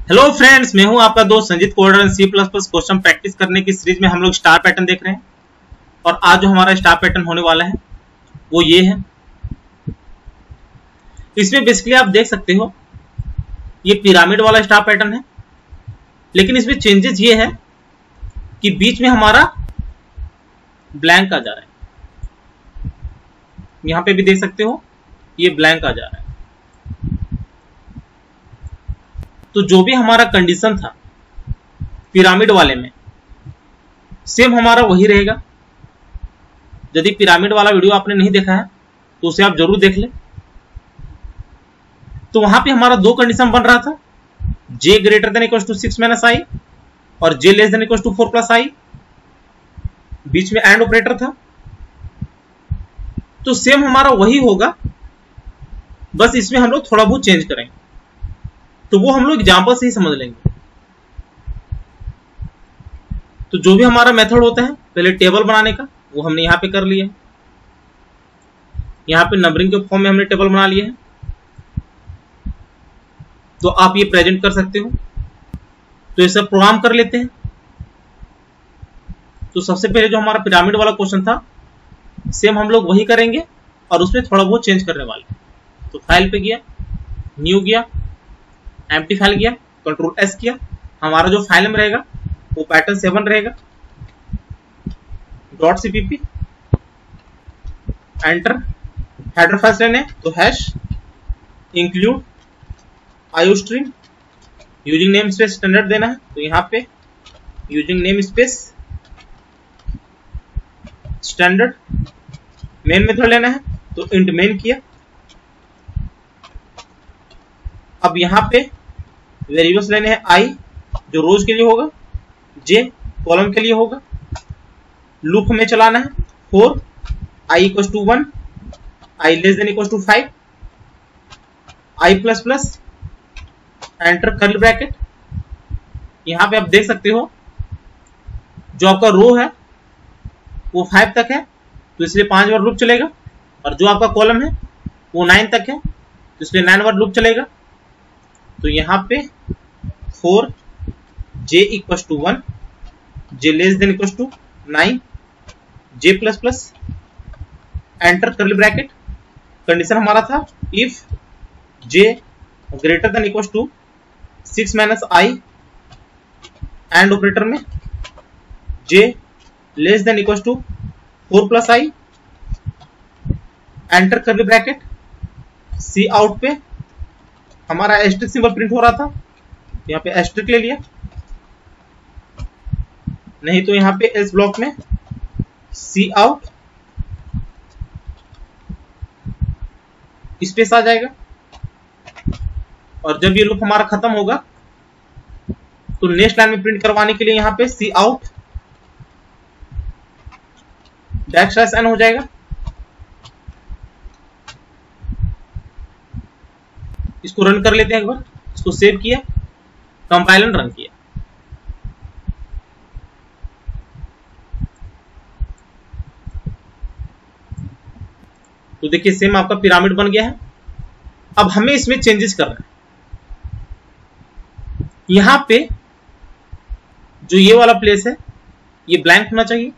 Hello friends, मैं हूं आपका दोस्त Sanjeet coder. C plus plus question practice करने की सीरीज में हम लोग स्टार पैटर्न देख रहे हैं और आज जो हमारा स्टार पैटर्न होने वाला है वो ये है। इसमें बेसिकली आप देख सकते हो ये पिरामिड वाला स्टार पैटर्न है, लेकिन इसमें चेंजेस ये है कि बीच में हमारा ब्लैंक आ जा रहा है। यहां पे भी देख सकते हो ये ब्लैंक आ जा रहा है। तो जो भी हमारा कंडीशन था पिरामिड वाले में सेम हमारा वही रहेगा। यदि पिरामिड वाला वीडियो आपने नहीं देखा है तो उसे आप जरूर देख लें। तो वहां पे हमारा दो कंडीशन बन रहा था, j greater than equal to 6 minus i और j less than equal to 4 plus i. बीच में एंड ऑपरेटर था। तो सेम हमारा वही होगा, बस इसमें हम लोग थोड़ा बहुत चेंज करेंगे। तो वो हम लोग एग्जाम्पल से ही समझ लेंगे। तो जो भी हमारा मेथड होता है पहले टेबल बनाने का, वो हमने यहां पे कर लिया है। यहां पे नंबरिंग के फॉर्म में हमने टेबल बना लिया है। तो आप ये प्रेजेंट कर सकते हो। तो ये सब प्रोग्राम कर लेते हैं। तो सबसे पहले जो हमारा पिरामिड वाला क्वेश्चन था सेम हम लोग वही करेंगे और उसमें थोड़ा बहुत चेंज करने वाले। तो फाइल पे गया, न्यू गया, एम्प्टी फाइल गया, कंट्रोल एस किया। हमारा जो फाइल में रहेगा वो पैटर्न 7 रहेगा। Dot CPP enter. Header files लेने तो hash include iostream. Using name space standard देना है तो यहाँ पे using name space standard. Main method लेना है तो इंट मेन किया। अब यहाँ पे वेरिएबल्स लेने हैं आई जो रोज के लिए होगा, जे कॉलम के लिए होगा। लूप में चलाना है for i equal to 1, i less than equal to 5, i plus plus enter curly bracket. यहां पे आप देख सकते हो जो आपका रो है वो 5 तक है तो इसलिए 5 बार लूप चलेगा, और जो आपका कॉलम है वो 9 तक है तो इसलिए 9 बार लूप चलेगा। तो यहां पे for j equal to 1, j less than equal to 9, j plus plus enter curly bracket. Condition हमारा था if j greater than equal to 6 minus i and operator में j less than equal to 4 plus i enter curly bracket. Cout पे हमारा asterisk symbol print हो रहा था, यहाँ पे एस्ट्रिक ले लिया, नहीं तो यहाँ पे एल्स ब्लॉक में सी आउट स्पेस आ जाएगा। और जब ये लूप हमारा खत्म होगा तो नेक्स्ट लाइन में प्रिंट करवाने के लिए यहाँ पे सी आउट बैक स्लैश एन हो जाएगा। इसको रन कर लेते हैं एक बार। इसको सेव किया, कंपाइल एंड रन किया। तो देखिए सेम आपका पिरामिड बन गया है। अब हमें इसमें चेंजेस करना है। यहां पे जो ये वाला प्लेस है ये ब्लैंक होना चाहिए।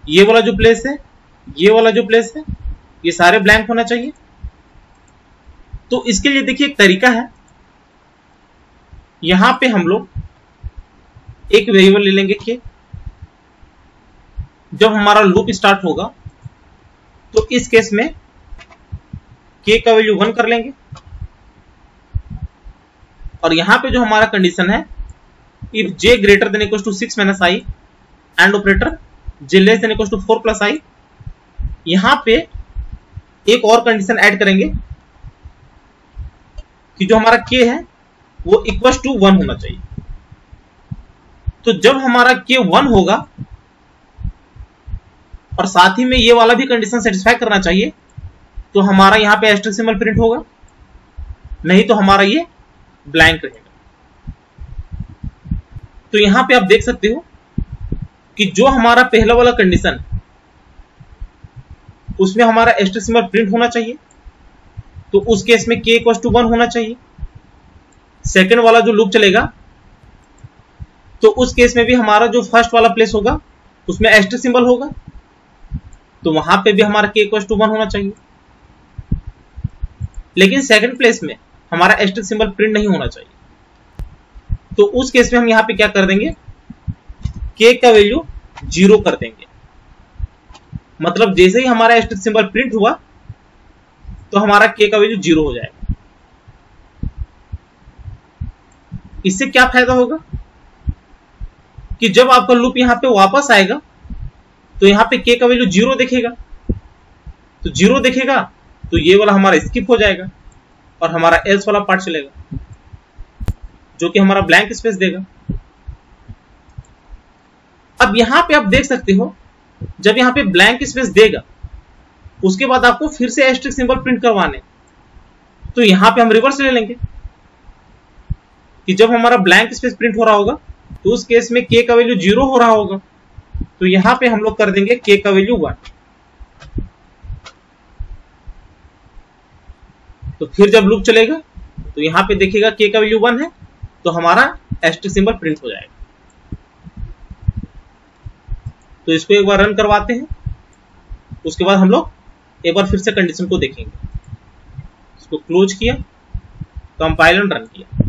ये वाला जो प्लेस है, ये वाला जो प्लेस है, ये सारे ब्लैंक होना चाहिए। तो इसके लिए देखिए एक तरीका है। यहां पे हम लोग एक वेरिएबल ले लेंगे के। जब हमारा लूप स्टार्ट होगा तो इस केस में के का वैल्यू 1 कर लेंगे। और यहां पे जो हमारा कंडीशन है if j greater than equal to 6 minus i and operator j less than equal to 4 plus i. यहां पे एक और कंडीशन ऐड करेंगे कि जो हमारा k है वो इक्वल टू 1 होना चाहिए। तो जब हमारा k 1 होगा और साथ ही में ये वाला भी कंडीशन सेटिस्फाई करना चाहिए तो हमारा यहां पे एस्ट्रिक सिंबल प्रिंट होगा, नहीं तो हमारा ये ब्लैंक रहेगा। तो यहां पे आप देख सकते हो कि जो हमारा पहला वाला कंडीशन उसमें हमारा एस्ट्रिक सिंबल प्रिंट होना चाहिए तो उस केस में k इक्वल टू 1 होना चाहिए। सेकंड वाला जो लूप चलेगा तो उस केस में भी हमारा जो फर्स्ट वाला प्लेस होगा उसमें एस्टेरिस्क सिंबल होगा, तो वहां पे भी हमारा k = 1 होना चाहिए। लेकिन सेकंड प्लेस में हमारा एस्टेरिस्क सिंबल प्रिंट नहीं होना चाहिए, तो उस केस में हम यहाँ पे क्या कर देंगे, k का वैल्यू 0 कर देंगे। मतलब जैसे ही हमारा एस्टेरिस्क सिंबल प्रिंट हुआ तो हमारा k का वैल्यू 0 हो जाएगा। इससे क्या फायदा होगा कि जब आपका लूप यहाँ पे वापस आएगा तो यहाँ पे k का वैल्यू 0 दिखेगा, तो 0 दिखेगा तो ये वाला हमारा स्किप हो जाएगा और हमारा एल्स वाला पार्ट चलेगा जो कि हमारा ब्लैंक स्पेस देगा। अब यहां पे आप देख सकते हो जब यहां पे ब्लैंक स्पेस देगा उसके बाद आपको फिर से एस्टेरिस्क सिंबल प्रिंट करवाने, तो यहां पे हम रिवर्स ले लेंगे कि जब हमारा ब्लैंक स्पेस प्रिंट हो रहा होगा तो उस केस में k का वैल्यू 0 हो रहा होगा, तो यहां पे हम लोग कर देंगे k का वैल्यू 1। तो फिर जब लूप चलेगा तो यहां पे देखिएगा k का वैल्यू 1 है तो हमारा एस्टेरिस्क सिंबल प्रिंट हो जाएगा। तो इसको एक बार रन करवाते हैं, उसके बाद हम लोग एक बार फिर से कंडीशन को देखेंगे। इसको क्लोज किया, कंपाइल एंड रन किया,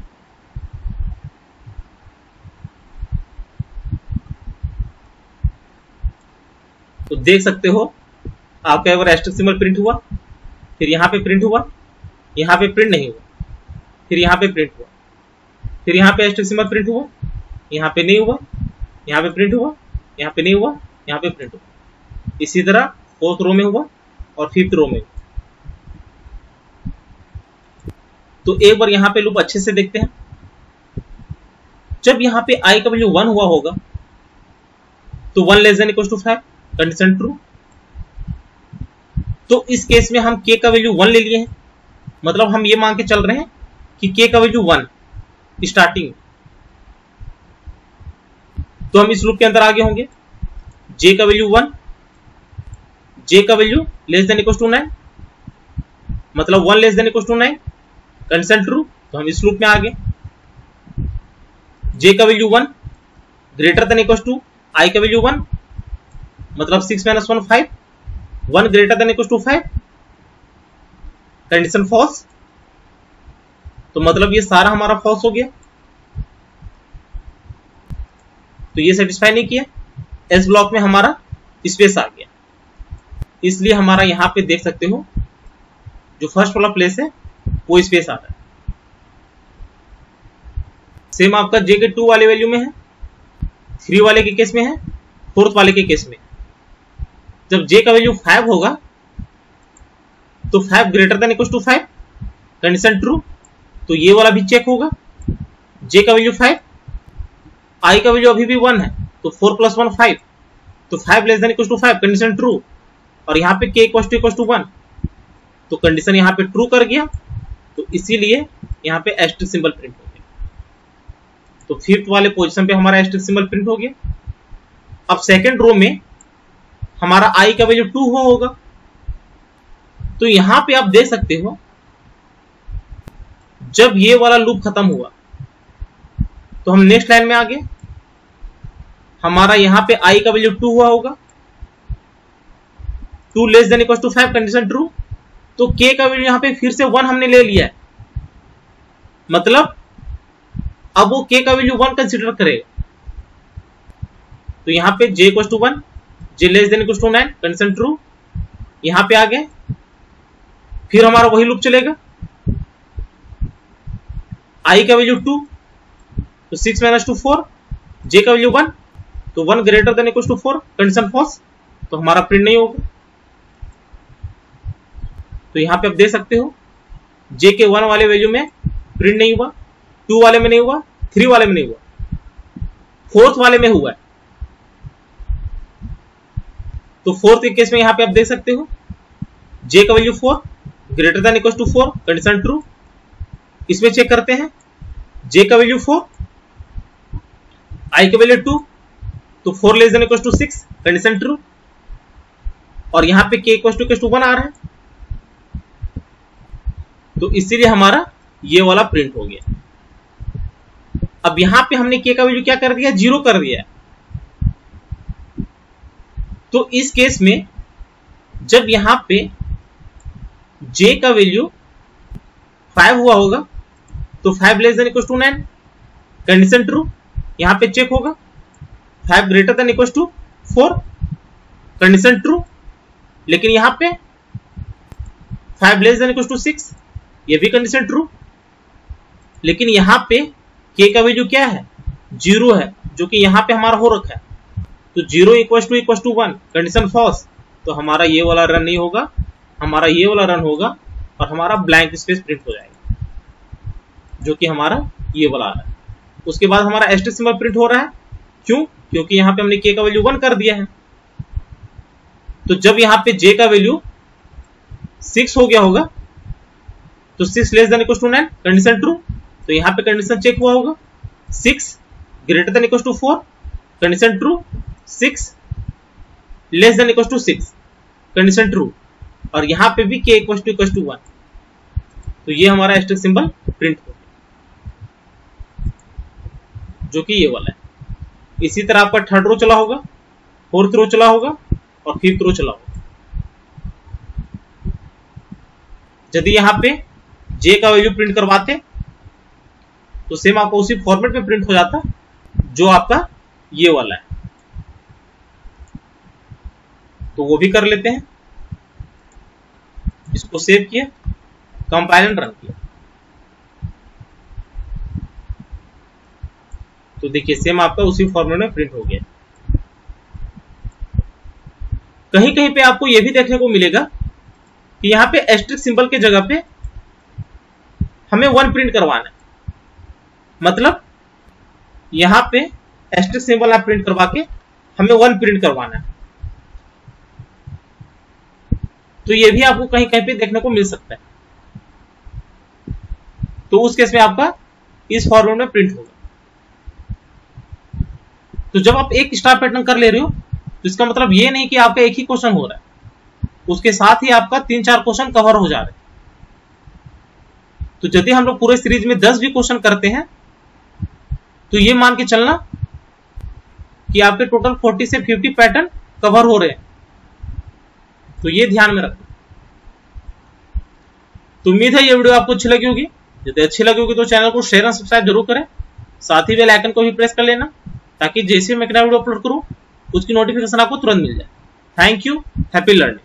तो देख सकते हो आपका एक बार एस्टेरिस्क सिंबल प्रिंट हुआ, फिर यहाँ पे प्रिंट हुआ, यहाँ पे प्रिंट नहीं हुआ, फिर यहाँ पे प्रिंट हुआ, फिर यहाँ पे एस्टेरिस्क सिंबल प्रिंट हुआ, यहाँ पे नहीं हुआ, यहाँ पे प्रिंट हुआ, यहाँ पे नहीं हुआ, यहाँ पे प्रिंट हुआ। इसी तरह फोर्थ रो में हुआ और फिफ्थ रो में। तो एक बार यहाँ पे लूप अच्छे से देखते हैं। जब यहाँ पे i का वैल्यू 1 हुआ होगा तो 1 < 5 कंडीशन ट्रू। तो इस केस में हम k का वैल्यू 1 ले लिए हैं, मतलब हम ये मान के चल रहे हैं कि k का वैल्यू 1 स्टार्टिंग। तो हम इस लूप के अंदर आगे होंगे, j का वैल्यू 1, j का वैल्यू < 9, मतलब 1 < 9 कंडीशन ट्रू। तो हम इस लूप में आगे, j का वैल्यू 1 > i का वैल्यू 1, मतलब 6 - 1 5, 1 > 5 कंडीशन फॉल्स। तो मतलब ये सारा हमारा फॉल्स हो गया, तो ये सेटिस्फाई नहीं किया। एस ब्लॉक में हमारा स्पेस आ गया, इसलिए हमारा यहां पे देख सकते हो जो फर्स्ट वाला प्लेस है वो स्पेस आ रहा है। सेम आपका जे के 2 वाले वैल्यू में है, 3 वाले के केस में है, 4th वाले के केस में। जब j का वैल्यू 5 होगा तो 5 > 5 कंडीशन ट्रू। तो ये वाला भी चेक होगा, j का वैल्यू 5, i का वैल्यू अभी भी 1 है तो 4 + 1 5, तो 5 < 5 कंडीशन ट्रू। और यहाँ पे k = 1, तो कंडीशन यहाँ पे ट्रू कर गया, तो इसीलिए यहाँ पे एस्टेरिस्क सिंबल प्रिंट हो गया। तो फिफ्थ वाले पोजीशन पे हमारा एस्टेरिस्क सिंबल प्रिंट हो गया। अब सेकंड रो में हमारा i का वैल्यू 2 होगा, तो यहां पे आप देख सकते हो जब ये वाला लूप खत्म हुआ तो हम नेक्स्ट लाइन में आ गए। हमारा यहां पे i का वैल्यू 2 हुआ होगा, 2 < 5 कंडीशन ट्रू। तो k का वैल्यू यहां पे फिर से 1 हमने ले लिया है, मतलब अब वो k का वैल्यू 1 कंसीडर करेगा। तो यहां पे j = 1, j < 9 कंडीशन ट्रू। यहां पे आ गए, फिर हमारा वही लूप चलेगा, i का वैल्यू 2 तो 6 - 4, j का वैल्यू 1 तो 1 > 4 कंडीशन फॉल्स, तो हमारा प्रिंट नहीं होगा। तो यहां पे आप देख सकते हो j के 1 वाले वैल्यू में प्रिंट नहीं हुआ, 2 वाले में नहीं हुआ, 3 वाले में नहीं हुआ, 4th वाले में हुआ है। तो 4th के केस में यहां पे आप देख सकते हो j का वैल्यू 4 > 4 कंडीशन ट्रू। इसमें चेक करते हैं, j का वैल्यू 4, i का वैल्यू 2 तो 4 < 6 कंडीशन ट्रू। और यहां पे k = 1 आ रहा है, तो इसीलिए हमारा ये वाला प्रिंट हो गया। अब यहां पे हमने k का वैल्यू क्या कर दिया, 0 कर दिया। तो इस केस में जब यहां पे j का वैल्यू 5 हुआ होगा तो 5 less than equal to 9, condition true. यहां पे चेक होगा 5 greater than equal to 4, condition true. लेकिन यहां पे 5 लेस देन इक्वल टू 6, ये भी कंडीशन ट्रू। लेकिन यहां पे k का वैल्यू क्या है, 0 है, जो कि यहां पे हमारा हो रखा है। तो 0 इक्वल टू 1, कंडीशन फॉल्स। तो हमारा ये वाला रन नहीं होगा, हमारा ये वाला रन होगा और हमारा ब्लैंक स्पेस प्रिंट हो जाएगा, जो कि हमारा ये वाला आ रहा है। उसके बाद हमारा एस्टेरिस्क सिंबल प्रिंट हो रहा है। क्यों? क्योंकि यहां पे हमने k का वैल्यू 1 कर दिया है। तो जब यहां पे j का वैल्यू 6 हो गया होगा तो 6 less than equal to 9, condition true. तो यहां पे कंडीशन चेक हुआ होगा 6 greater than equal to 4, condition true. 6 less than equal to 6, condition true. और यहां पे भी k इक्वल टू 1। तो ये हमारा एस्टेरिस्क सिंबल प्रिंट हो गया, जो कि ये वाला है। इसी तरह आपका थर्ड रो चला होगा, फोर्थ रो चला होगा और फिफ्थ रो चला होगा। यदि यहां पे j का वैल्यू प्रिंट करवाते तो सेम आपको उसी फॉर्मेट में प्रिंट हो जाता जो आपका ये वाला है। तो वो भी कर लेते हैं। इसको सेव किया, कंपाइल एंड रन किया, तो देखिए सेम आपका उसी फॉर्मेट में प्रिंट हो गया। कहीं कहीं पे आपको यह भी देखने को मिलेगा कि यहां पे एस्टेरिस्क सिंबल के जगह पे हमें 1 प्रिंट करवाना है। मतलब यहां पे एस्टेरिस्क सिंबल आप प्रिंट करवा के हमें 1 प्रिंट करवाना है। तो ये भी आपको कहीं कहीं पे देखने को मिल सकता है। तो उस केस में आपका इस फॉर्मेट में प्रिंट होगा। तो जब आप एक स्टार पैटर्न कर ले रहे हो तो इसका मतलब ये नहीं कि आपका एक ही क्वेश्चन हो रहा है, उसके साथ ही आपका 3-4 क्वेश्चन कवर हो जा रहे हैं। तो यदि हम लोग पूरे सीरीज में 10 भी क्वेश्चन करते हैं तो ये मान के चलना कि आपके टोटल 40 से 50 पैटर्न कवर हो रहे हैं। तो ये ध्यान में रखना। तो उम्मीद है ये वीडियो आपको अच्छी लगी होगी। यदि अच्छी लगी होगी तो चैनल को शेयर और सब्सक्राइब जरूर करें। साथ ही बेल आइकन को भी प्रेस कर लेना ताकि जैसे मैं नया वीडियो अपलोड करूं उसकी नोटिफिकेशन आपको तुरंत मिल जाए। Thank you, happy learning.